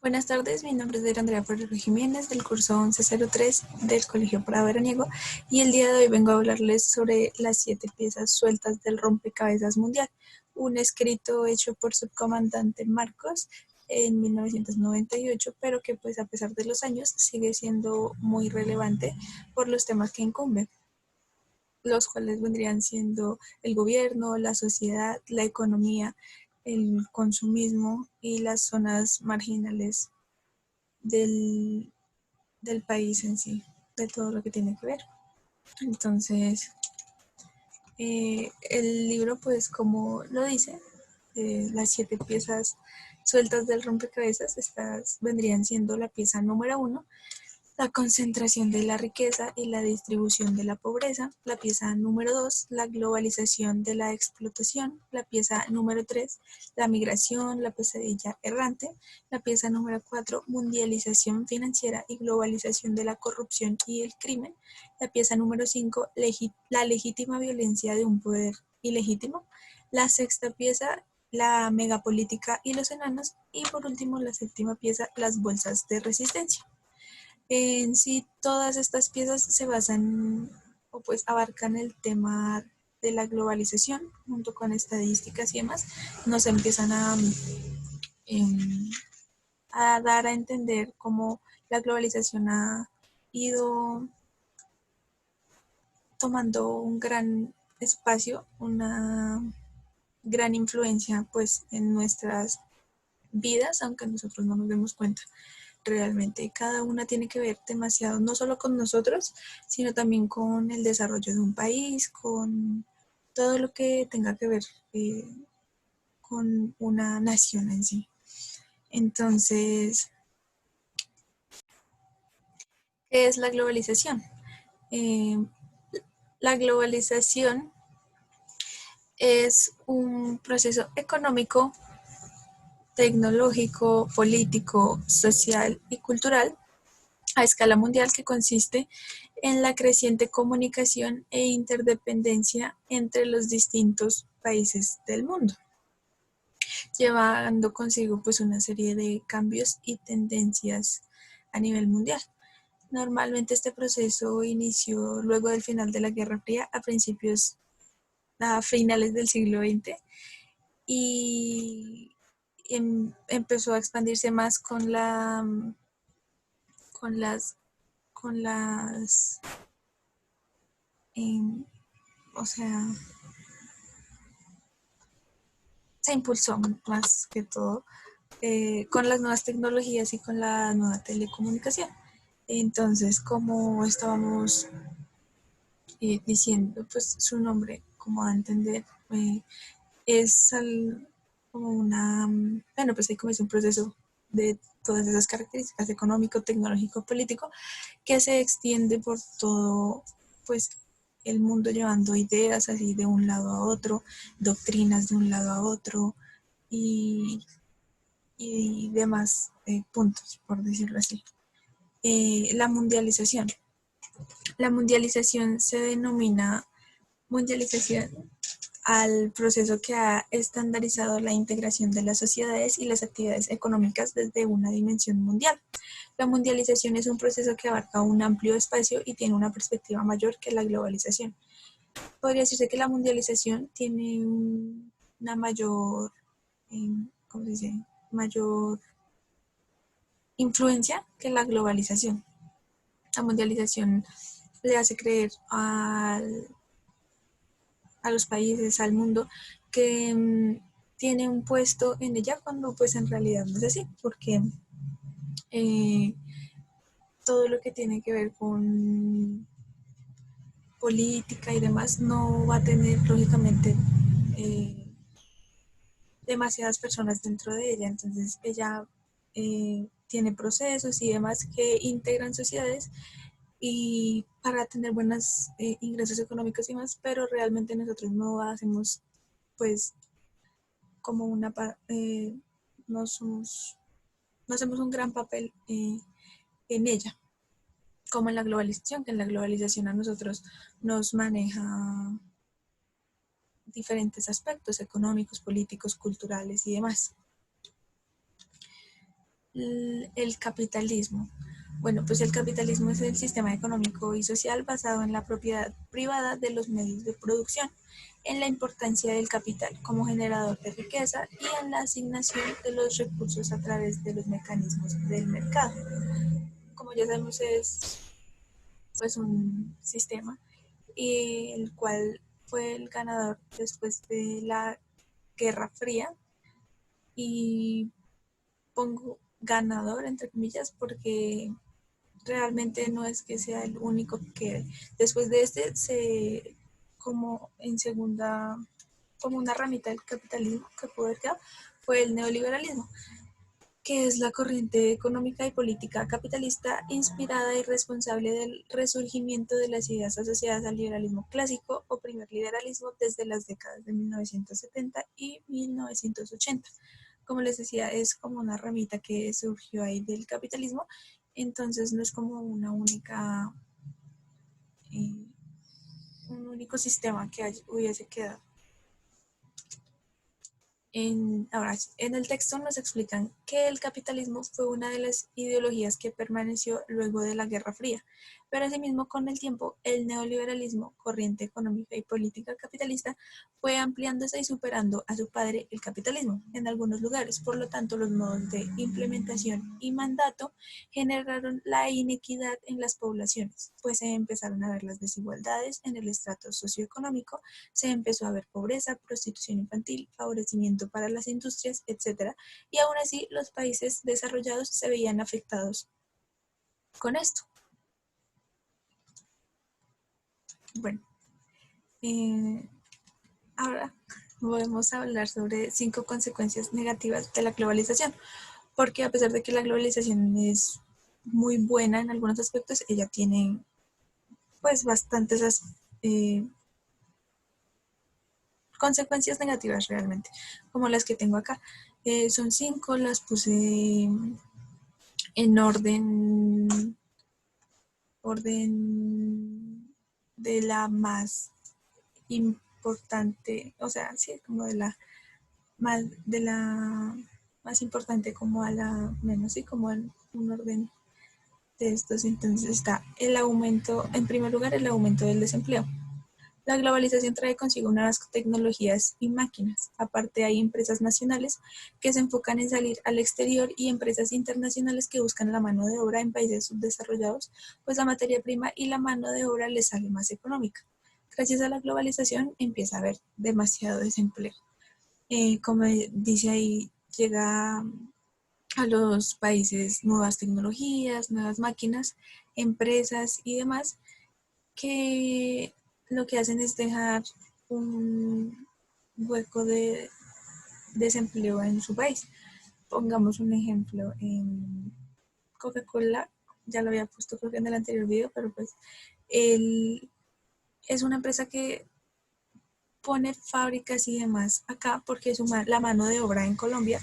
Buenas tardes, mi nombre es Andrea Ferrero Jiménez del curso 1103 del Colegio Prado Veraniego y el día de hoy vengo a hablarles sobre las 7 piezas sueltas del rompecabezas mundial, un escrito hecho por subcomandante Marcos en 1998, pero que pues a pesar de los años sigue siendo muy relevante por los temas que incumben, los cuales vendrían siendo el gobierno, la sociedad, la economía, el consumismo y las zonas marginales del, del país en sí, de todo lo que tiene que ver. Entonces, el libro, pues como lo dice, las 7 piezas sueltas del rompecabezas, estas vendrían siendo la pieza número 1, la concentración de la riqueza y la distribución de la pobreza. La pieza número 2, la globalización de la explotación. La pieza número 3, la migración, la pesadilla errante. La pieza número 4, mundialización financiera y globalización de la corrupción y el crimen. La pieza número 5, la legítima violencia de un poder ilegítimo. La sexta pieza, la megapolítica y los enanos. Y por último, la séptima pieza, las bolsas de resistencia. En sí, todas estas piezas se basan o pues abarcan el tema de la globalización junto con estadísticas y demás. Nos empiezan em, a dar a entender cómo la globalización ha ido tomando un gran espacio, una gran influencia pues en nuestras vidas, aunque nosotros no nos demos cuenta. Realmente cada una tiene que ver demasiado, no solo con nosotros, sino también con el desarrollo de un país, con todo lo que tenga que ver con una nación en sí. Entonces, ¿qué es la globalización? Eh, la globalización es un proceso económico, tecnológico, político, social y cultural a escala mundial que consiste en la creciente comunicación e interdependencia entre los distintos países del mundo, llevando consigo pues una serie de cambios y tendencias a nivel mundial. Normalmente este proceso inició luego del final de la Guerra Fría a finales del siglo XX y empezó a expandirse más con las con las o sea, se impulsó más que todo con las nuevas tecnologías y con la nueva telecomunicación. Entonces, como estábamos diciendo, pues su nombre, como a entender, es como bueno, pues ahí comienza un proceso de todas esas características económico, tecnológico, político, que se extiende por todo, pues, el mundo llevando ideas así de un lado a otro, doctrinas de un lado a otro y, y demás puntos, por decirlo así. La mundialización. La mundialización se denomina mundialización al proceso que ha estandarizado la integración de las sociedades y las actividades económicas desde una dimensión mundial. La mundialización es un proceso que abarca un amplio espacio y tiene una perspectiva mayor que la globalización. Podría decirse que la mundialización tiene una mayor, ¿cómo se dice? Mayor influencia que la globalización. La mundialización le hace creer a los países, al mundo, que tiene un puesto en ella cuando pues en realidad no es así, porque eh, todo lo que tiene que ver con política y demás no va a tener lógicamente eh, demasiadas personas dentro de ella, entonces ella tiene procesos y demás que integran sociedades y para tener buenos ingresos económicos y más, pero realmente nosotros no hacemos pues como no, somos, no hacemos un gran papel en ella, como en la globalización, que en la globalización a nosotros nos maneja diferentes aspectos económicos, políticos, culturales y demás. el capitalismo. Bueno, pues el capitalismo es el sistema económico y social basado en la propiedad privada de los medios de producción, en la importancia del capital como generador de riqueza y en la asignación de los recursos a través de los mecanismos del mercado. Como ya sabemos, es pues un sistema el cual fue el ganador después de la Guerra Fría, y pongo ganador entre comillas porque realmente no es que sea el único que después de este se como en segunda, como una ramita del capitalismo que pudo haber quedado, fue el neoliberalismo, que es la corriente económica y política capitalista inspirada y responsable del resurgimiento de las ideas asociadas al liberalismo clásico o primer liberalismo desde las décadas de 1970 y 1980. Como les decía, es como una ramita que surgió ahí del capitalismo, entonces no es como una única, eh, un único sistema que hubiese quedado. Ahora, en el texto nos explican que el capitalismo fue una de las ideologías que permaneció luego de la Guerra Fría, pero asimismo con el tiempo el neoliberalismo, corriente económica y política capitalista, fue ampliándose y superando a su padre el capitalismo en algunos lugares. Por lo tanto, los modos de implementación y mandato generaron la inequidad en las poblaciones, pues se empezaron a ver las desigualdades en el estrato socioeconómico, se empezó a ver pobreza, prostitución infantil, favorecimiento para las industrias, etc. Y aún así los países desarrollados se veían afectados con esto. Bueno, ahora podemos hablar sobre 5 consecuencias negativas de la globalización, porque a pesar de que la globalización es muy buena en algunos aspectos, ella tiene pues bastantes consecuencias negativas realmente, como las que tengo acá. Son 5, las puse en orden de la más importante, o sea, sí, como de la más importante como a la menos, sí, como en un orden de estos. Entonces está el aumento, en primer lugar, el aumento del desempleo. La globalización trae consigo nuevas tecnologías y máquinas. Aparte, hay empresas nacionales que se enfocan en salir al exterior y empresas internacionales que buscan la mano de obra en países subdesarrollados, pues la materia prima y la mano de obra les sale más económica. Gracias a la globalización empieza a haber demasiado desempleo. Como dice ahí, llega a los países nuevas tecnologías, nuevas máquinas, empresas y demás que lo que hacen es dejar un hueco de desempleo en su país. Pongamos un ejemplo, en Coca-Cola, ya lo había puesto creo que en el anterior video, pero pues él es una empresa que pone fábricas y demás acá porque la mano de obra en Colombia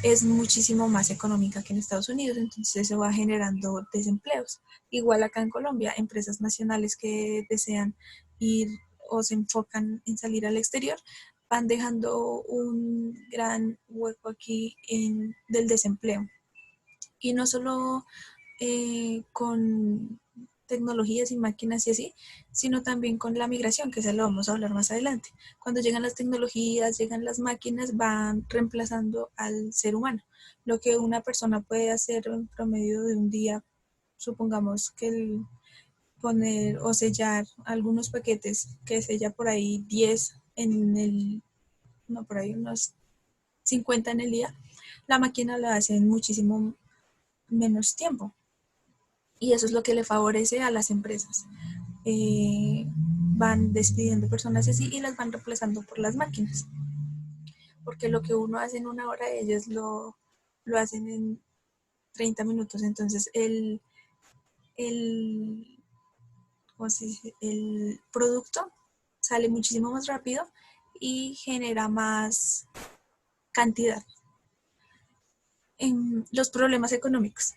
es muchísimo más económica que en Estados Unidos, entonces eso va generando desempleos. Igual acá en Colombia, empresas nacionales que desean ir o se enfocan en salir al exterior van dejando un gran hueco aquí del desempleo. Y no solo con tecnologías y máquinas y así, sino también con la migración, que se lo vamos a hablar más adelante. Cuando llegan las tecnologías, llegan las máquinas, van reemplazando al ser humano. Lo que una persona puede hacer en promedio de un día, supongamos que poner o sellar algunos paquetes, que sella por ahí 10 en el, no, por ahí unos 50 en el día, la máquina lo hace en muchísimo menos tiempo. Y eso es lo que le favorece a las empresas. Van despidiendo personas así y las van reemplazando por las máquinas. Porque lo que uno hace en una hora, ellos lo hacen en 30 minutos. Entonces, el, ¿cómo se dice? El producto sale muchísimo más rápido y genera más cantidad. En los problemas económicos.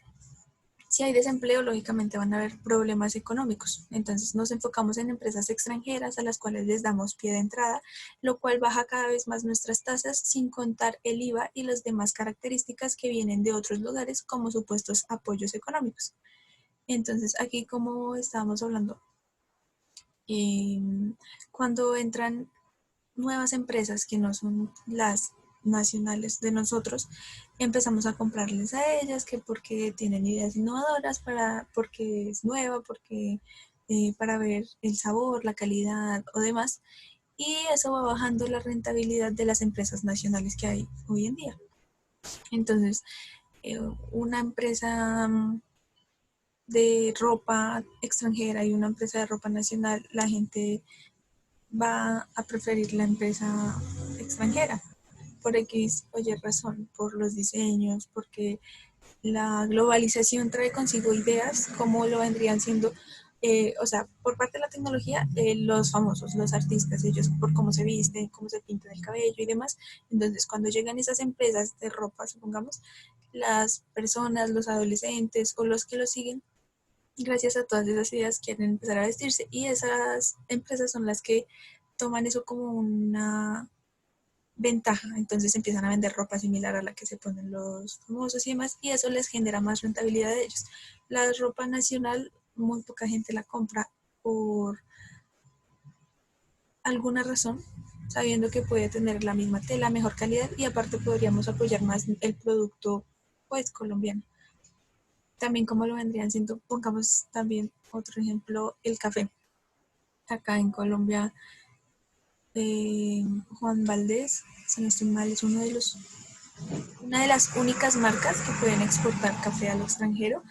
Si hay desempleo, lógicamente van a haber problemas económicos. Entonces nos enfocamos en empresas extranjeras a las cuales les damos pie de entrada, lo cual baja cada vez más nuestras tasas sin contar el IVA y las demás características que vienen de otros lugares como supuestos apoyos económicos. Entonces aquí, como estábamos hablando, eh, cuando entran nuevas empresas que no son las nacionales de nosotros, empezamos a comprarles a ellas, que porque tienen ideas innovadoras, porque es nueva, porque para ver el sabor, la calidad o demás, y eso va bajando la rentabilidad de las empresas nacionales que hay hoy en día. Entonces, una empresa de ropa extranjera y una empresa de ropa nacional, la gente va a preferir la empresa extranjera por X o Y razón, por los diseños, porque la globalización trae consigo ideas como lo vendrían siendo, o sea, por parte de la tecnología, los famosos, los artistas, ellos por cómo se visten, cómo se pintan el cabello y demás. Entonces, cuando llegan esas empresas de ropa, supongamos, las personas, los adolescentes o los que lo siguen, gracias a todas esas ideas quieren empezar a vestirse y esas empresas son las que toman eso como una ventaja, entonces empiezan a vender ropa similar a la que se ponen los famosos y demás, y eso les genera más rentabilidad de ellos. La ropa nacional, muy poca gente la compra por alguna razón, sabiendo que puede tener la misma tela, mejor calidad, y aparte podríamos apoyar más el producto pues colombiano. También como lo vendrían siendo, pongamos también otro ejemplo, el café. Acá en Colombia, Juan Valdés, si no estoy mal, es una de las únicas marcas que pueden exportar café al extranjero,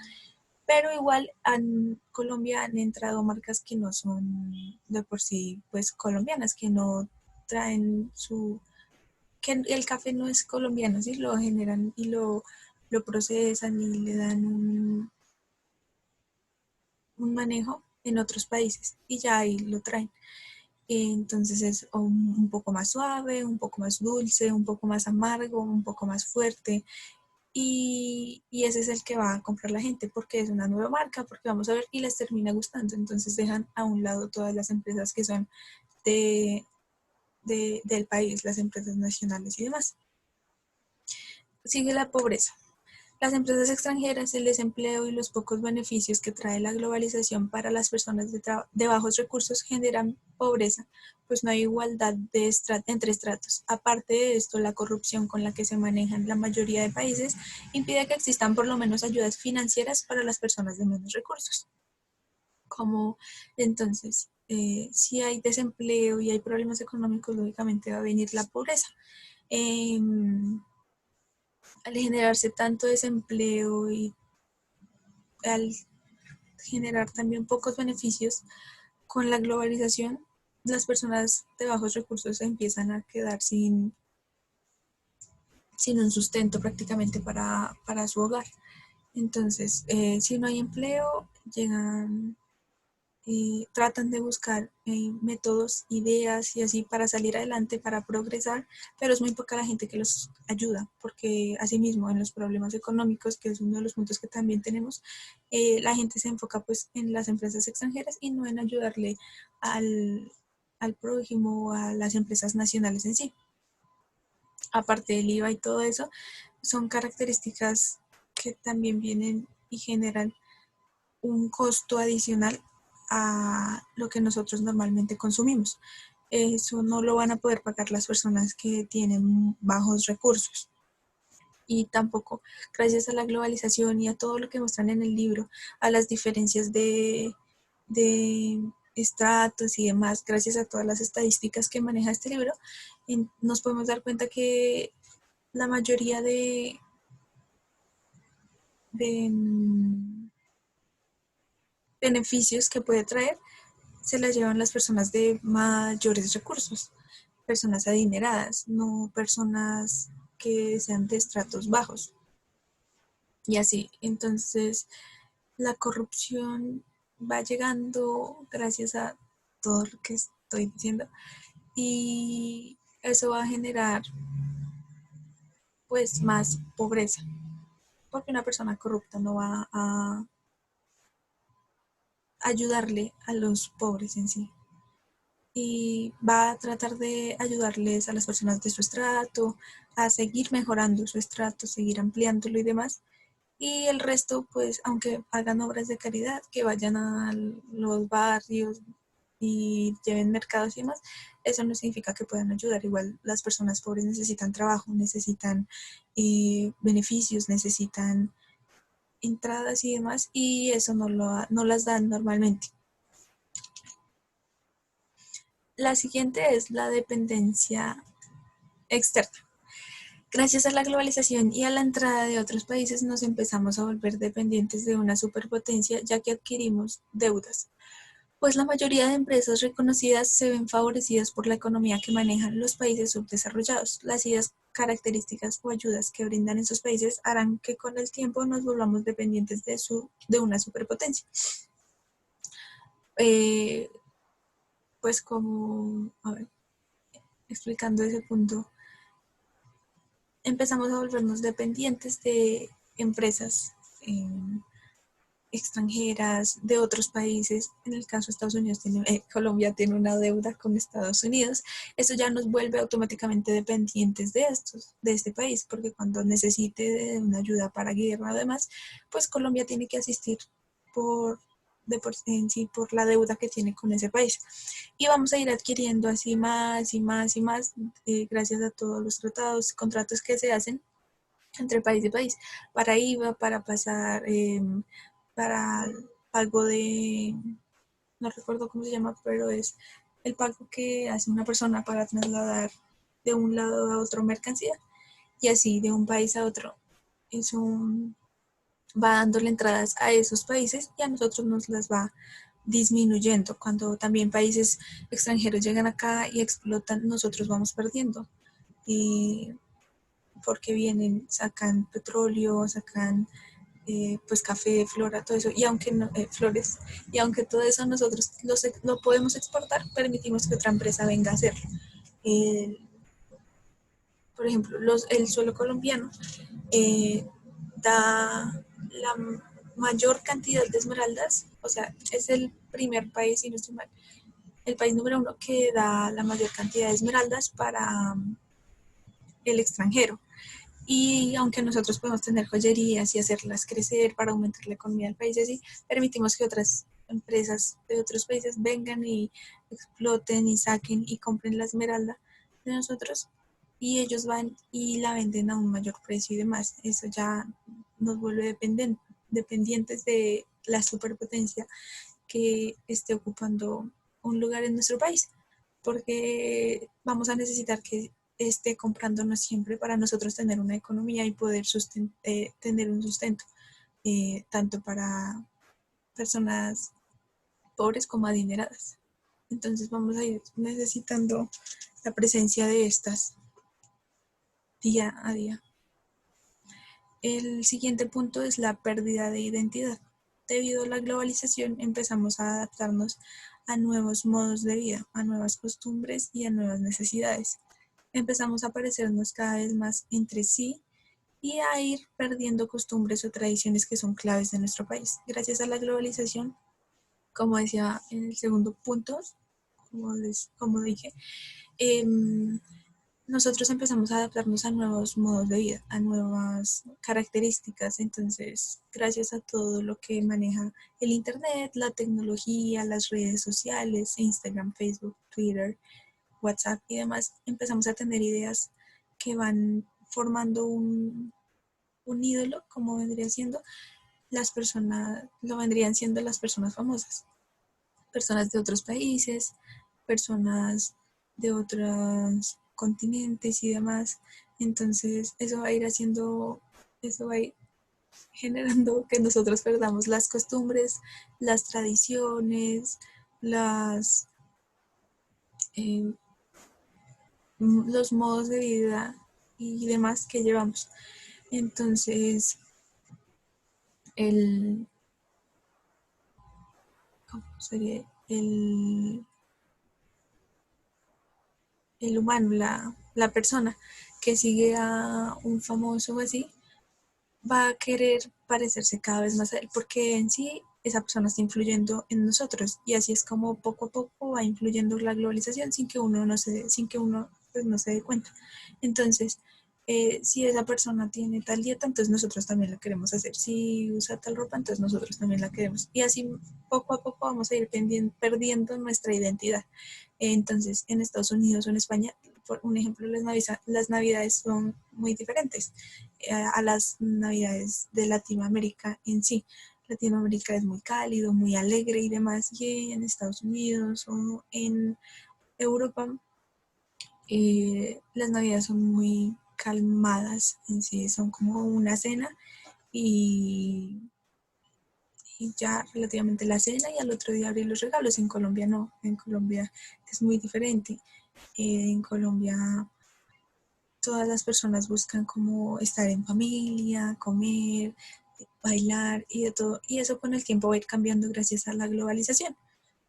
pero igual en Colombia han entrado marcas que no son de por sí pues colombianas, que no traen que el café no es colombiano, ¿sí? Lo generan y lo procesan y le dan un manejo en otros países y ya ahí lo traen. Entonces es un poco más suave, un poco más dulce, un poco más amargo, un poco más fuerte. Y ese es el que va a comprar la gente porque es una nueva marca, porque vamos a ver y les termina gustando. Entonces dejan a un lado todas las empresas que son de, del país, las empresas nacionales y demás. Sigue la pobreza. Las empresas extranjeras, el desempleo y los pocos beneficios que trae la globalización para las personas de bajos recursos generan pobreza, pues no hay igualdad entre estratos. Aparte de esto, la corrupción con la que se manejan la mayoría de países impide que existan por lo menos ayudas financieras para las personas de menos recursos. Como entonces, si hay desempleo y hay problemas económicos, lógicamente va a venir la pobreza. Eh, al generarse tanto desempleo y al generar también pocos beneficios, con la globalización las personas de bajos recursos se empiezan a quedar sin un sustento prácticamente para su hogar. Entonces, si no hay empleo, llegan tratan de buscar métodos, ideas y así para salir adelante, para progresar, pero es muy poca la gente que los ayuda, porque asimismo en los problemas económicos, que es uno de los puntos que también tenemos, la gente se enfoca pues en las empresas extranjeras y no en ayudarle al prójimo o a las empresas nacionales en sí. Aparte del IVA y todo eso, son características que también vienen y generan un costo adicional a lo que nosotros normalmente consumimos. Eso no lo van a poder pagar las personas que tienen bajos recursos. Y tampoco, gracias a la globalización y a todo lo que muestran en el libro, a las diferencias de estratos y demás, gracias a todas las estadísticas que maneja este libro, nos podemos dar cuenta que la mayoría de beneficios que puede traer se las llevan las personas de mayores recursos, personas adineradas, no personas que sean de estratos bajos. Y así, entonces la corrupción va llegando gracias a todo lo que estoy diciendo y eso va a generar pues más pobreza. porque una persona corrupta no va a ayudarle a los pobres en sí. Y va a tratar de ayudarles a las personas de su estrato, a seguir mejorando su estrato, seguir ampliándolo y demás. Y el resto, pues, aunque hagan obras de caridad, que vayan a los barrios y lleven mercados y demás, eso no significa que puedan ayudar. Igual las personas pobres necesitan trabajo, necesitan beneficios, necesitan entradas y demás, y eso no las dan normalmente. La siguiente es la dependencia externa. Gracias a la globalización y a la entrada de otros países nos empezamos a volver dependientes de una superpotencia ya que adquirimos deudas, pues la mayoría de empresas reconocidas se ven favorecidas por la economía que manejan los países subdesarrollados. Las ideas, características o ayudas que brindan esos países harán que con el tiempo nos volvamos dependientes de una superpotencia. Pues como, a ver, explicando ese punto, empezamos a volvernos dependientes de empresas extranjeras de otros países. En el caso de Estados Unidos, Colombia tiene una deuda con Estados Unidos. Eso ya nos vuelve automáticamente dependientes de este país, porque cuando necesite de una ayuda para guerra o demás, pues Colombia tiene que asistir en sí por la deuda que tiene con ese país. Y vamos a ir adquiriendo así más y más y más, gracias a todos los tratados, contratos que se hacen entre país y país, para IVA, para pasar, para pago de, no recuerdo cómo se llama, pero es el pago que hace una persona para trasladar de un lado a otro mercancía, y así de un país a otro. Eso va dándole entradas a esos países y a nosotros nos las va disminuyendo. Cuando también países extranjeros llegan acá y explotan, nosotros vamos perdiendo. Y porque vienen, sacan petróleo, sacan pues café, flora, todo eso, y aunque no, flores, y aunque todo eso nosotros lo podemos exportar, permitimos que otra empresa venga a hacerlo. Eh, por ejemplo, el suelo colombiano eh, da la mayor cantidad de esmeraldas, o sea, es el primer país, si no estoy mal, el país número uno que da la mayor cantidad de esmeraldas para el extranjero. Y aunque nosotros podemos tener joyerías y hacerlas crecer para aumentar la economía del país, así permitimos que otras empresas de otros países vengan y exploten y saquen y compren la esmeralda de nosotros, y ellos van y la venden a un mayor precio y demás. Eso ya nos vuelve dependientes de la superpotencia que esté ocupando un lugar en nuestro país, porque vamos a necesitar que esté comprándonos siempre para nosotros tener una economía y poder tener un sustento, tanto para personas pobres como adineradas. Entonces vamos a ir necesitando la presencia de estas día a día. El siguiente punto es la pérdida de identidad. Debido a la globalización empezamos a adaptarnos a nuevos modos de vida, a nuevas costumbres y a nuevas necesidades. Empezamos a parecernos cada vez más entre sí y a ir perdiendo costumbres o tradiciones que son claves de nuestro país. Gracias a la globalización, como decía en el segundo punto, como dije, eh, nosotros empezamos a adaptarnos a nuevos modos de vida, a nuevas características. Entonces, gracias a todo lo que maneja el Internet, la tecnología, las redes sociales, Instagram, Facebook, Twitter, WhatsApp y demás, empezamos a tener ideas que van formando un ídolo, como vendría siendo las personas, lo vendrían siendo las personas famosas, personas de otros países, personas de otros continentes y demás. Entonces, eso va a ir haciendo, eso va a ir generando que nosotros perdamos las costumbres, las tradiciones, las eh, los modos de vida y demás que llevamos. Entonces, el, ¿cómo sería? El humano, la persona que sigue a un famoso o así, va a querer parecerse cada vez más a él, porque en sí esa persona está influyendo en nosotros y así es como poco a poco va influyendo la globalización sin que uno pues, no se dé cuenta. Entonces, si esa persona tiene tal dieta, entonces nosotros también la queremos hacer. Si usa tal ropa, entonces nosotros también la queremos. Y así poco a poco vamos a ir perdiendo nuestra identidad. Entonces, en Estados Unidos o en España, por un ejemplo, las navidades son muy diferentes a las navidades de Latinoamérica en sí. Latinoamérica es muy cálido, muy alegre y demás, y en Estados Unidos o en Europa las navidades son muy calmadas en sí, son como una cena y, y ya relativamente la cena y al otro día abrir los regalos. En Colombia no, en Colombia es muy diferente. En Colombia todas las personas buscan como estar en familia, comer, bailar y de todo. Y eso con el tiempo va a ir cambiando gracias a la globalización,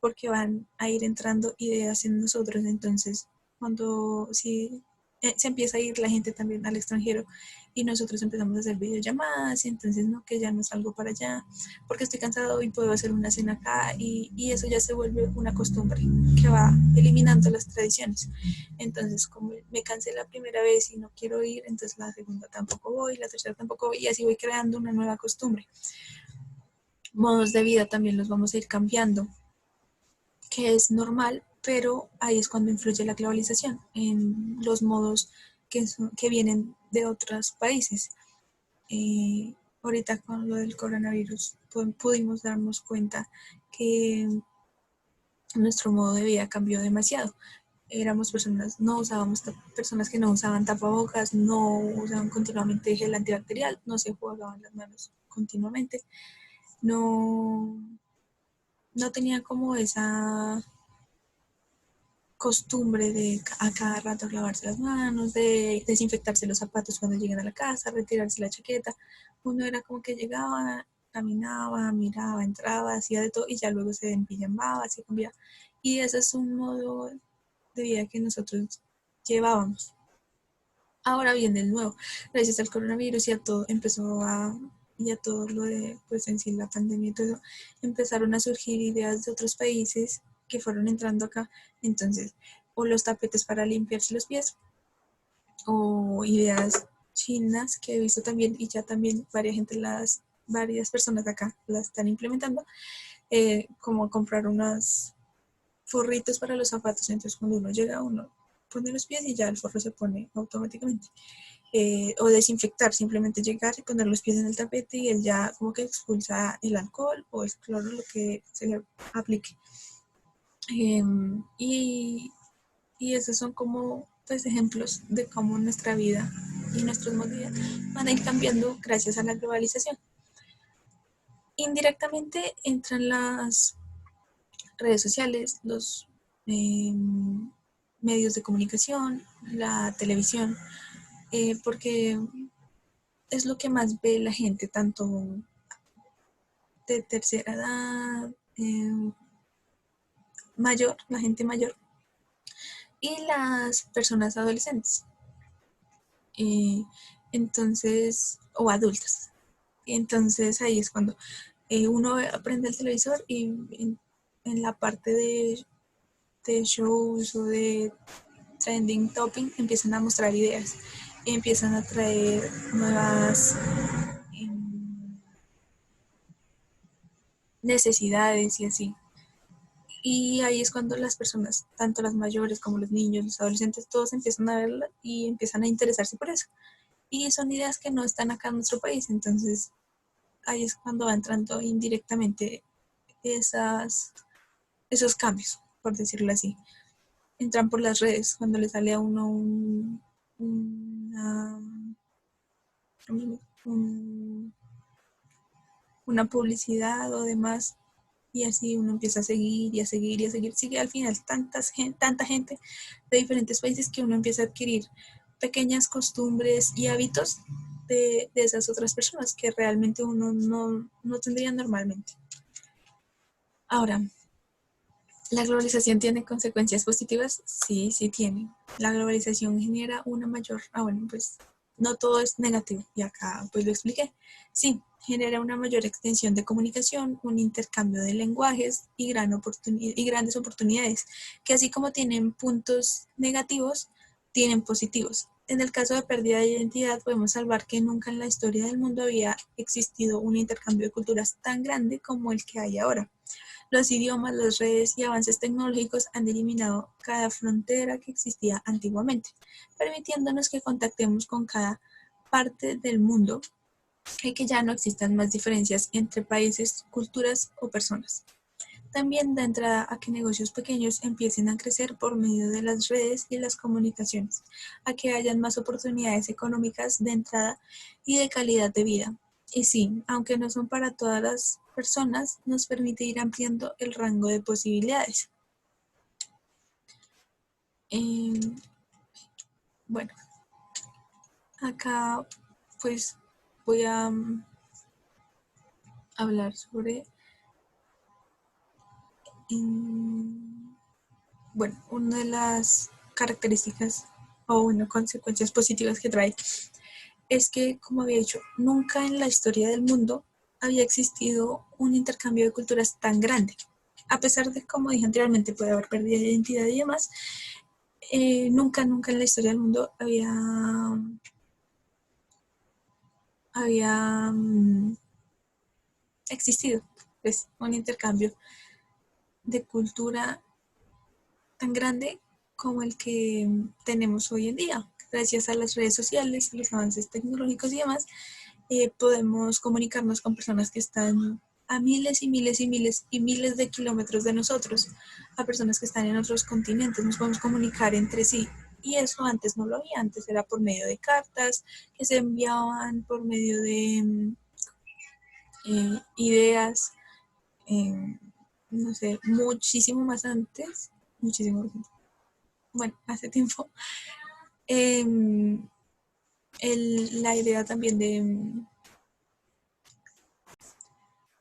porque van a ir entrando ideas en nosotros. Entonces, cuando si se empieza a ir la gente también al extranjero y nosotros empezamos a hacer videollamadas y entonces no, que ya no salgo para allá porque estoy cansado y puedo hacer una cena acá y eso ya se vuelve una costumbre que va eliminando las tradiciones. Entonces, como me cansé la primera vez y no quiero ir, entonces la segunda tampoco voy, la tercera tampoco voy y así voy creando una nueva costumbre. Modos de vida también los vamos a ir cambiando, que es normal, pero ahí es cuando influye la globalización en los modos que vienen de otros países. Ahorita con lo del coronavirus pudimos darnos cuenta que nuestro modo de vida cambió demasiado. Éramos personas, no usábamos, personas que no usaban tapabocas, no usaban continuamente gel antibacterial, no se jugaban las manos continuamente, no, no tenían como esa costumbre de a cada rato lavarse las manos, de desinfectarse los zapatos cuando llegan a la casa, retirarse la chaqueta. Uno era como que llegaba, caminaba, miraba, entraba, hacía de todo y ya luego se empillamaba, se cambiaba. Y ese es un modo de vida que nosotros llevábamos. Ahora viene el nuevo, gracias al coronavirus y a todo, y a todo lo de, pues en sí, la pandemia y todo eso, empezaron a surgir ideas de otros países que fueron entrando acá. Entonces, o los tapetes para limpiarse los pies, o ideas chinas que he visto también, y ya también varias personas de acá las están implementando, como comprar unos forritos para los zapatos. Entonces, cuando uno llega, uno pone los pies y ya el forro se pone automáticamente. O desinfectar, simplemente llegar y poner los pies en el tapete y él ya como que expulsa el alcohol o el cloro, lo que se le aplique. Eh, y, y esos son como pues, ejemplos de cómo nuestra vida y nuestros modos de vida van a ir cambiando gracias a la globalización. Indirectamente entran las redes sociales, los eh, medios de comunicación, la televisión, porque es lo que más ve la gente, tanto de tercera edad, mayor, la gente mayor, y las personas adolescentes, eh, entonces, o adultas. Entonces ahí es cuando uno aprende el televisor y en la parte de shows o de trending topping empiezan a mostrar ideas, empiezan a traer nuevas necesidades y así. Y ahí es cuando las personas, tanto las mayores como los niños, los adolescentes, todos empiezan a verla y empiezan a interesarse por eso. Y son ideas que no están acá en nuestro país, entonces ahí es cuando va entrando indirectamente esos cambios, por decirlo así. Entran por las redes, cuando le sale a uno una, un, una publicidad o demás, y así uno empieza a seguir y a seguir y a seguir. Sigue al final tanta gente de diferentes países que uno empieza a adquirir pequeñas costumbres y hábitos de esas otras personas que realmente uno no tendría normalmente. Ahora, ¿la globalización tiene consecuencias positivas? Sí, sí tiene. La globalización genera una mayor, bueno, pues no todo es negativo, y acá pues lo expliqué. Sí, genera una mayor extensión de comunicación, un intercambio de lenguajes y grandes oportunidades, que así como tienen puntos negativos, tienen positivos. En el caso de pérdida de identidad, podemos salvar que nunca en la historia del mundo había existido un intercambio de culturas tan grande como el que hay ahora. Los idiomas, las redes y avances tecnológicos han eliminado cada frontera que existía antiguamente, permitiéndonos que contactemos con cada parte del mundo y que ya no existan más diferencias entre países, culturas o personas. También da entrada a que negocios pequeños empiecen a crecer por medio de las redes y las comunicaciones, a que hayan más oportunidades económicas de entrada y de calidad de vida. Y sí, aunque no son para todas las personas, nos permite ir ampliando el rango de posibilidades. Bueno, acá pues voy a hablar sobre bueno, una de las características o bueno, consecuencias positivas que trae es que, como había dicho, nunca en la historia del mundo había existido un intercambio de culturas tan grande. A pesar de, como dije anteriormente, puede haber pérdida de identidad y demás, nunca en la historia del mundo había existido pues, un intercambio de cultura tan grande como el que tenemos hoy en día. Gracias a las redes sociales, los avances tecnológicos y demás, podemos comunicarnos con personas que están a miles y miles y miles y miles de kilómetros de nosotros, a personas que están en otros continentes, nos podemos comunicar entre sí. Y eso antes no lo había, antes era por medio de cartas que se enviaban por medio de ideas, no sé, muchísimo más antes, muchísimo más antes. Bueno, hace tiempo, eh, la idea también de,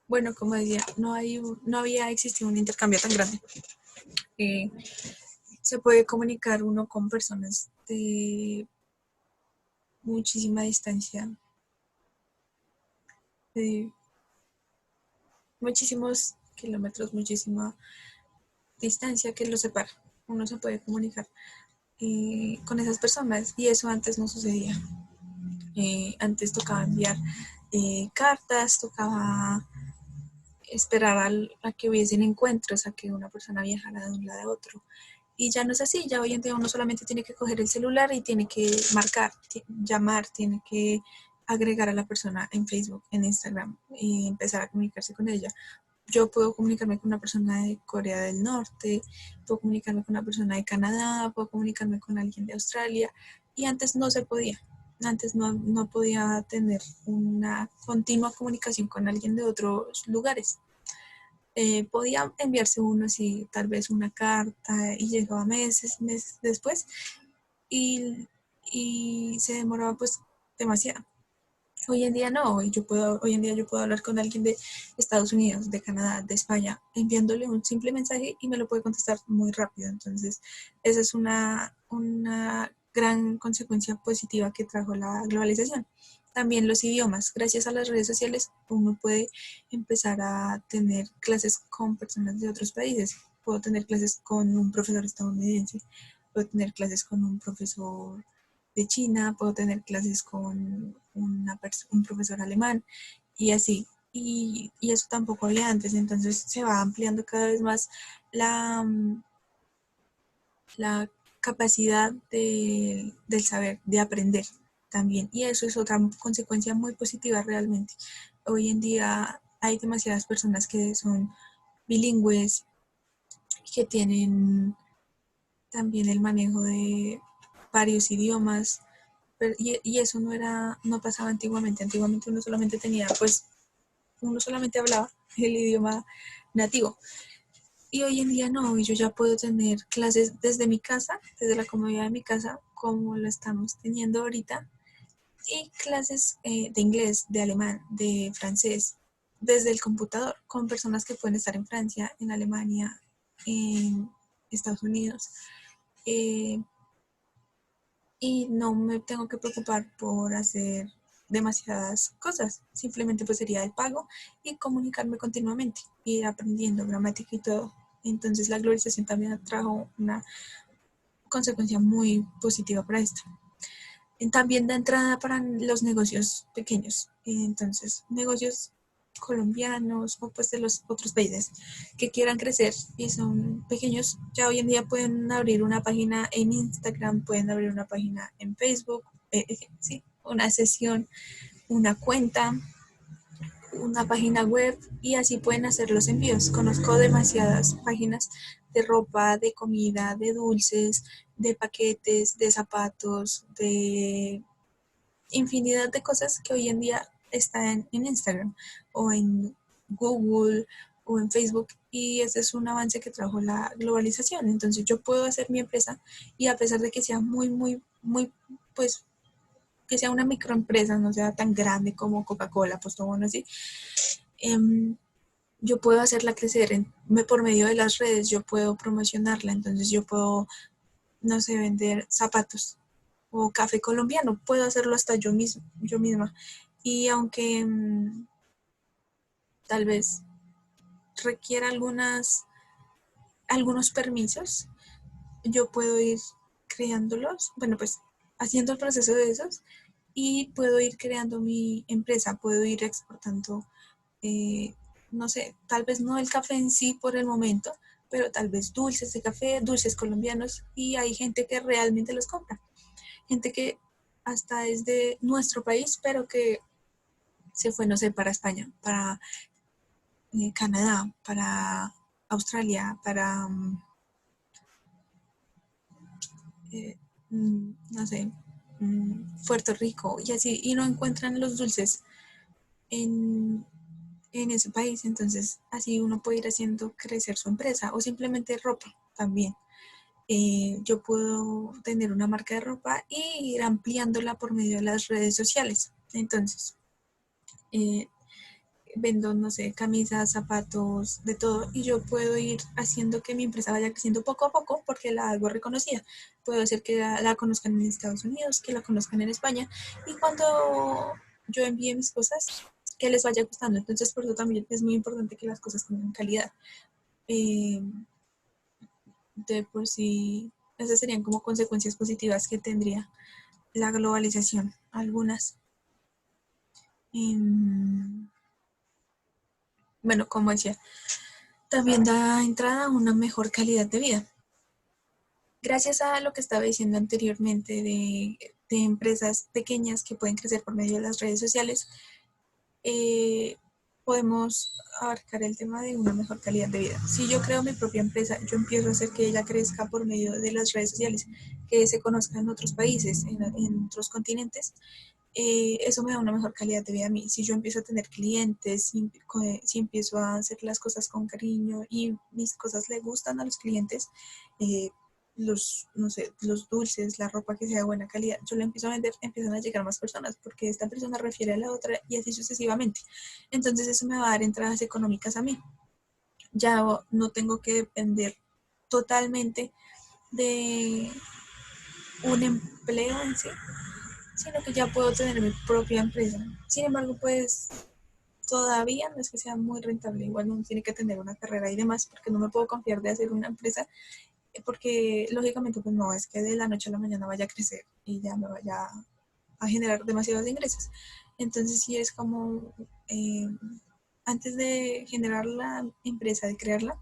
bueno, como decía, no había existido un intercambio tan grande. Eh, Se puede comunicar uno con personas de muchísima distancia, de muchísimos kilómetros, muchísima distancia que los separa. Uno se puede comunicar con esas personas y eso antes no sucedía. Antes tocaba enviar cartas, tocaba esperar a que hubiesen encuentros, a que una persona viajara de un lado a otro. Y ya no es así, ya hoy en día uno solamente tiene que coger el celular y tiene que marcar, llamar, tiene que agregar a la persona en Facebook, en Instagram y empezar a comunicarse con ella. Yo puedo comunicarme con una persona de Corea del Norte, puedo comunicarme con una persona de Canadá, puedo comunicarme con alguien de Australia y antes no se podía. Antes no podía tener una continua comunicación con alguien de otros lugares. Podía enviarse uno así, tal vez una carta y llegaba meses después y se demoraba pues demasiado. Hoy en día no, hoy en día yo puedo hablar con alguien de Estados Unidos, de Canadá, de España, enviándole un simple mensaje y me lo puede contestar muy rápido. Entonces, esa es una gran consecuencia positiva que trajo la globalización. También los idiomas. Gracias a las redes sociales uno puede empezar a tener clases con personas de otros países. Puedo tener clases con un profesor estadounidense, puedo tener clases con un profesor de China, puedo tener clases con un profesor alemán y así. Y eso tampoco había antes, entonces se va ampliando cada vez más la, la capacidad del saber, de aprender también. Y eso es otra consecuencia muy positiva realmente. Hoy en día hay demasiadas personas que son bilingües, que tienen también el manejo de varios idiomas, y eso no pasaba antiguamente. Antiguamente uno solamente hablaba el idioma nativo. Y hoy en día no, y yo ya puedo tener clases desde mi casa, desde la comodidad de mi casa, como lo estamos teniendo ahorita, y clases de inglés, de alemán, de francés, desde el computador, con personas que pueden estar en Francia, en Alemania, en Estados Unidos. Eh, y no me tengo que preocupar por hacer demasiadas cosas. Simplemente pues sería el pago y comunicarme continuamente, ir aprendiendo gramática y todo. Entonces la globalización también trajo una consecuencia muy positiva para esto. También da entrada para los negocios pequeños. Entonces, negocios colombianos o pues de los otros países que quieran crecer y son pequeños, ya hoy en día pueden abrir una página en Instagram, pueden abrir una página en Facebook, sí, una sesión, una cuenta, una página web y así pueden hacer los envíos. Conozco demasiadas páginas de ropa, de comida, de dulces, de paquetes, de zapatos, de infinidad de cosas que hoy en día están en Instagram o en Google o en Facebook y ese es un avance que trajo la globalización. Entonces yo puedo hacer mi empresa y a pesar de que sea muy, pues que sea una microempresa, no sea tan grande como Coca-Cola, pues todo bueno así, eh, yo puedo hacerla crecer por medio de las redes, yo puedo promocionarla, entonces yo puedo, no sé, vender zapatos o café colombiano, puedo hacerlo hasta yo misma. Y aunque tal vez requiera algunos permisos, yo puedo ir creándolos, bueno, pues haciendo el proceso de esos y puedo ir creando mi empresa, puedo ir exportando, eh, no sé, tal vez no el café en sí por el momento, pero tal vez dulces de café, dulces colombianos y hay gente que realmente los compra. Gente que hasta es de nuestro país, pero que se fue, no sé, para España, para Canadá, para Australia, para, no sé, Puerto Rico y así, y no encuentran los dulces en, en ese país. Entonces, así uno puede ir haciendo crecer su empresa o simplemente ropa también. Yo puedo tener una marca de ropa y ir ampliándola por medio de las redes sociales. Entonces, eh, vendo, no sé, camisas, zapatos, de todo, y yo puedo ir haciendo que mi empresa vaya creciendo poco a poco porque la hago reconocida. Puedo hacer que la conozcan en Estados Unidos, que la conozcan en España, y cuando yo envíe mis cosas, que les vaya gustando. Entonces, por eso también es muy importante que las cosas tengan calidad. Eh, de por sí, esas serían como consecuencias positivas que tendría la globalización, algunas. Eh, bueno, como decía, también da entrada a una mejor calidad de vida. Gracias a lo que estaba diciendo anteriormente de empresas pequeñas que pueden crecer por medio de las redes sociales, eh, podemos abarcar el tema de una mejor calidad de vida. Si yo creo mi propia empresa, yo empiezo a hacer que ella crezca por medio de las redes sociales, que se conozca en otros países, en otros continentes, eso me da una mejor calidad de vida a mí. Si yo empiezo a tener clientes, si empiezo a hacer las cosas con cariño y mis cosas le gustan a los clientes, eh, no sé, los dulces, la ropa que sea de buena calidad, yo la empiezo a vender, empiezan a llegar más personas porque esta persona refiere a la otra y así sucesivamente. Entonces eso me va a dar entradas económicas a mí. Ya no tengo que depender totalmente de un empleo en sí, sino que ya puedo tener mi propia empresa. Sin embargo, pues todavía no es que sea muy rentable, igual uno tiene que tener una carrera y demás, porque no me puedo confiar de hacer una empresa, porque lógicamente pues no es que de la noche a la mañana vaya a crecer y ya me vaya a generar demasiados ingresos. Entonces sí es como, eh, antes de generar la empresa, de crearla,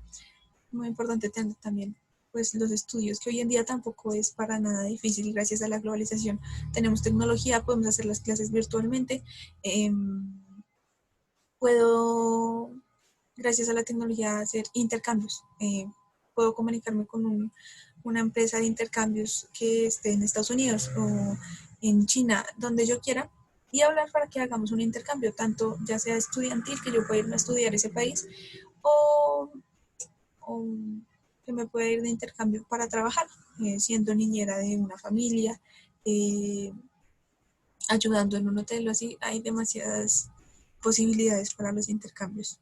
muy importante tener también pues los estudios, que hoy en día tampoco es para nada difícil gracias a la globalización. Tenemos tecnología, podemos hacer las clases virtualmente. Eh, puedo, gracias a la tecnología, hacer intercambios. Puedo comunicarme con una empresa de intercambios que esté en Estados Unidos o en China, donde yo quiera, y hablar para que hagamos un intercambio, tanto ya sea estudiantil, que yo pueda irme a estudiar ese país, o o que me pueda ir de intercambio para trabajar, siendo niñera de una familia, eh, ayudando en un hotel o así. Hay demasiadas posibilidades para los intercambios.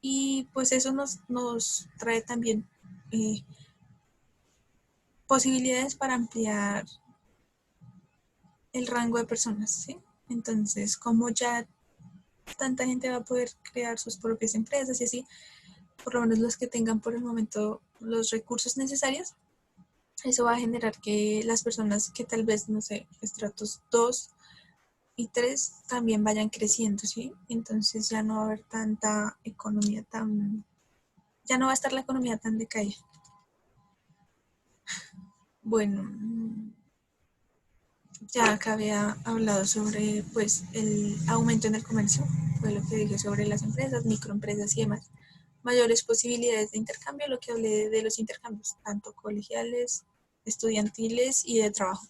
Y pues eso nos trae también eh, posibilidades para ampliar. el rango de personas, ¿sí? Entonces, como ya tanta gente va a poder crear sus propias empresas y así, por lo menos los que tengan por el momento los recursos necesarios, eso va a generar que las personas que tal vez, no sé, estratos 2 y 3 también vayan creciendo, ¿sí? Entonces ya no va a haber tanta economía tan, ya no va a estar la economía tan decaída. Bueno, ya acá había hablado sobre pues el aumento en el comercio, fue lo que dije sobre las empresas, microempresas y demás. Mayores posibilidades de intercambio, lo que hablé de los intercambios, tanto colegiales, estudiantiles y de trabajo.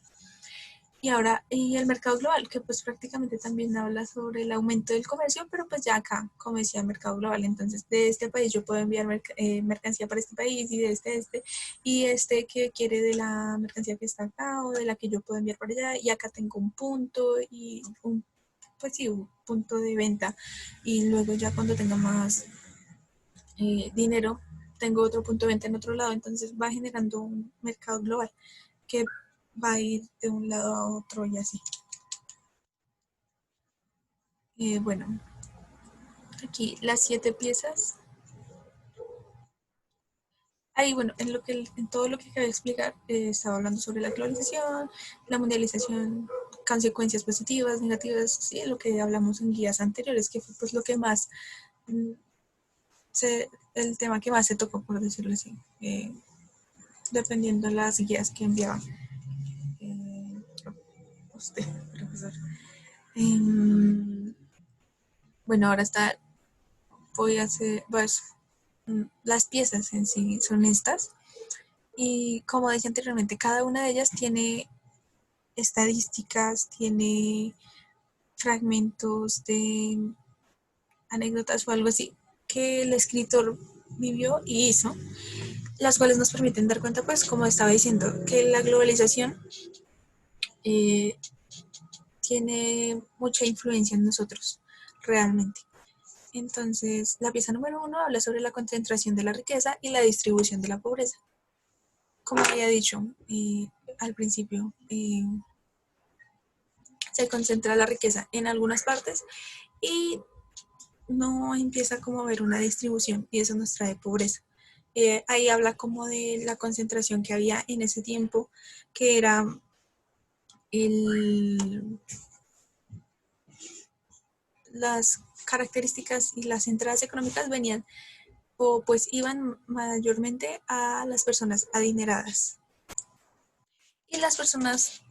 Y ahora, y el mercado global, que pues prácticamente también habla sobre el aumento del comercio, pero pues ya acá, como decía, mercado global. Entonces, de este país yo puedo enviar mercancía para este país y de este, y este que quiere de la mercancía que está acá o de la que yo puedo enviar para allá. Y acá tengo un punto y pues sí, un punto de venta. Y luego ya cuando tenga más dinero, tengo otro punto de venta en otro lado. Entonces va generando un mercado global que va a ir de un lado a otro y así. Bueno, aquí las 7 piezas. Ahí, bueno, en todo lo que acabo de explicar, estaba hablando sobre la globalización, la mundialización, consecuencias positivas, negativas, sí, lo que hablamos en guías anteriores, que fue pues lo que más, mm, el tema que más se tocó, por decirlo así, dependiendo de las guías que enviaban eh, usted, profesor. Eh, bueno, ahora está, voy a hacer, pues, las piezas en sí son estas. Y como decía anteriormente, cada una de ellas tiene estadísticas, tiene fragmentos de anécdotas o algo así que el escritor vivió y hizo, las cuales nos permiten dar cuenta, pues, como estaba diciendo, que la globalización eh, tiene mucha influencia en nosotros, realmente. Entonces, la pieza número 1 habla sobre la concentración de la riqueza y la distribución de la pobreza. Como había dicho al principio, se concentra la riqueza en algunas partes y no empieza como a haber una distribución y eso nos trae pobreza. Ahí habla como de la concentración que había en ese tiempo, que era el, las características y las entradas económicas venían o pues iban mayormente a las personas adineradas. Y las personas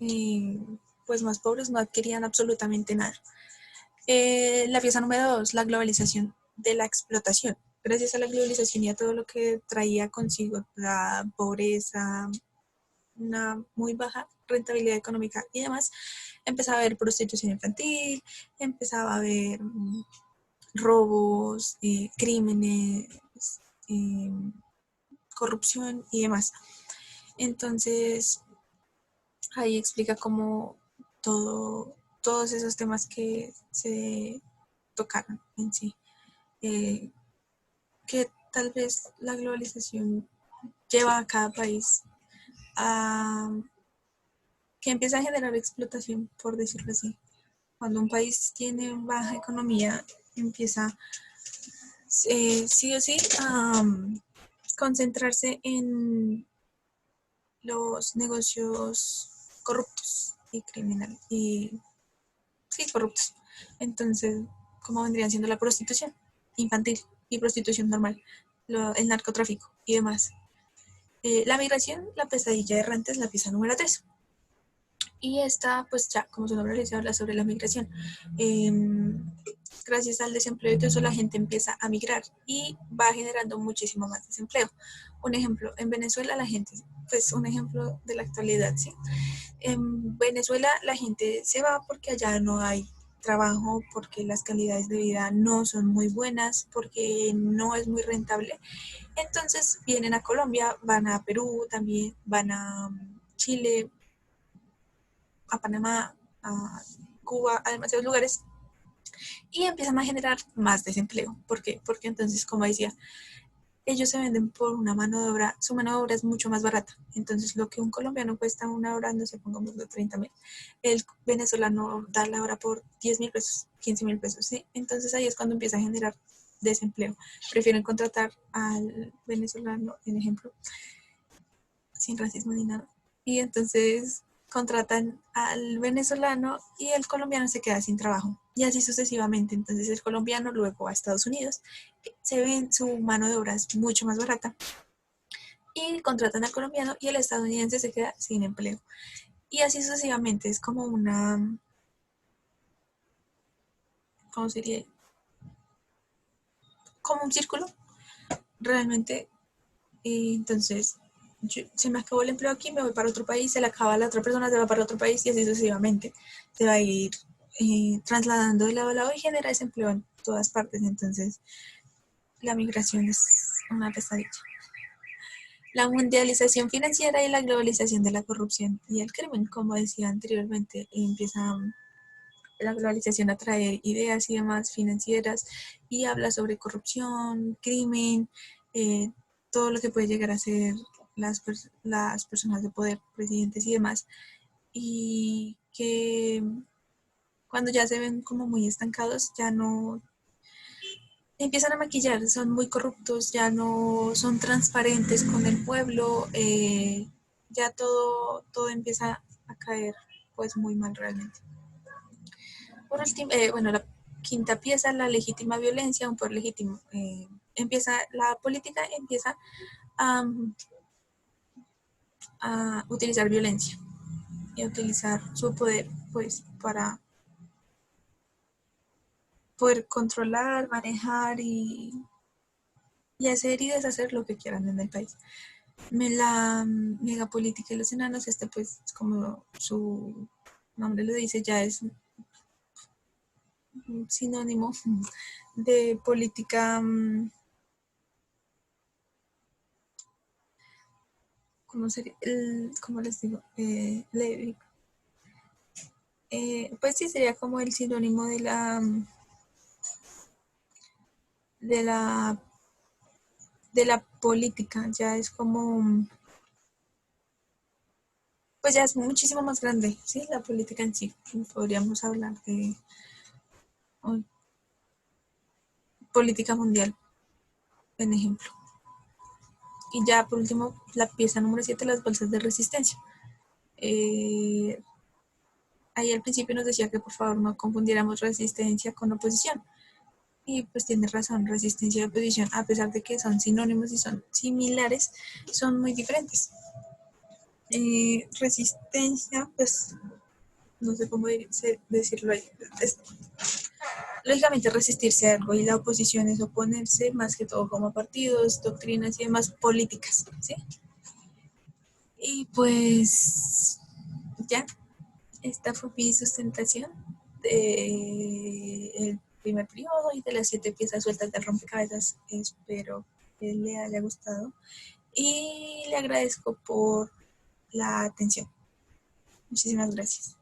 pues más pobres no adquirían absolutamente nada. La pieza número 2, la globalización de la explotación. Gracias a la globalización y a todo lo que traía consigo la pobreza, una muy baja rentabilidad económica y demás, empezaba a haber prostitución infantil, empezaba a haber robos, crímenes, eh, corrupción y demás. Entonces, ahí explica cómo todos esos temas que se tocaron en sí. Eh, que tal vez la globalización lleva a cada país a que empieza a generar explotación, por decirlo así. Cuando un país tiene baja economía, empieza sí o sí a concentrarse en los negocios corruptos y criminales y sí, corruptos. Entonces, ¿cómo vendrían siendo la prostitución infantil y prostitución normal, el narcotráfico y demás? La migración, la pesadilla errante es la pieza número 3. Y esta, pues ya, como su nombre dice, habla sobre la migración. Eh, Gracias al desempleo y todo eso, la gente empieza a migrar y va generando muchísimo más desempleo. Un ejemplo, en Venezuela la gente, pues un ejemplo de la actualidad, ¿sí? En Venezuela la gente se va porque allá no hay trabajo, porque las calidades de vida no son muy buenas, porque no es muy rentable. Entonces vienen a Colombia, van a Perú, también van a Chile, a Panamá, a Cuba, a demasiados lugares y empiezan a generar más desempleo. ¿Por qué? Porque entonces, como decía, ellos se venden por una mano de obra, su mano de obra es mucho más barata. Entonces, lo que un colombiano cuesta una hora, no sé, pongamos de 30.000, el venezolano da la hora por 10.000 pesos, 15.000 pesos, ¿sí? Entonces, ahí es cuando empieza a generar desempleo. Prefieren contratar al venezolano, en ejemplo, sin racismo ni nada. Y entonces contratan al venezolano y el colombiano se queda sin trabajo. Y así sucesivamente. Entonces el colombiano luego va a Estados Unidos, se ve su mano de obra es mucho más barata y contratan al colombiano y el estadounidense se queda sin empleo. Y así sucesivamente. Es como una, ¿cómo sería? Como un círculo, realmente. Y entonces se me acabó el empleo aquí, me voy para otro país, se le acaba a la otra persona, se va para otro país y así sucesivamente. Se va a ir trasladando de lado a lado y genera desempleo en todas partes. Entonces, la migración es una pesadilla. La mundialización financiera y la globalización de la corrupción y el crimen, como decía anteriormente, empieza la globalización a traer ideas y demás financieras y habla sobre corrupción, crimen, eh, todo lo que puede llegar a ser las personas de poder, presidentes y demás, y que cuando ya se ven como muy estancados, ya no empiezan a maquillar, son muy corruptos, ya no son transparentes con el pueblo, ya todo empieza a caer pues muy mal realmente. Por último, bueno, la quinta pieza, la legítima violencia, un poder legítimo. La política empieza a, a utilizar violencia y a utilizar su poder pues para poder controlar, manejar y hacer y deshacer lo que quieran en el país. La megapolítica y los enanos, pues como su nombre lo dice, ya es un sinónimo de política, ¿cómo sería? ¿Cómo les digo? Pues sí, sería como el sinónimo de la, de la política, ya es como, pues ya es muchísimo más grande, ¿sí? La política en sí, podríamos hablar de oh, política mundial, en ejemplo. Y ya por último, la pieza número 7, las bolsas de resistencia. Eh, Ahí al principio nos decía que por favor no confundiéramos resistencia con oposición. Y pues tiene razón, resistencia y oposición, a pesar de que son sinónimos y son similares, son muy diferentes. Resistencia, pues no sé cómo decirlo ahí. Lógicamente resistirse a algo y la oposición es oponerse más que todo como partidos, doctrinas y demás políticas, ¿sí? Y pues ya, esta fue mi sustentación del primer periodo y de las 7 piezas sueltas del rompecabezas. Espero que le haya gustado y le agradezco por la atención. Muchísimas gracias.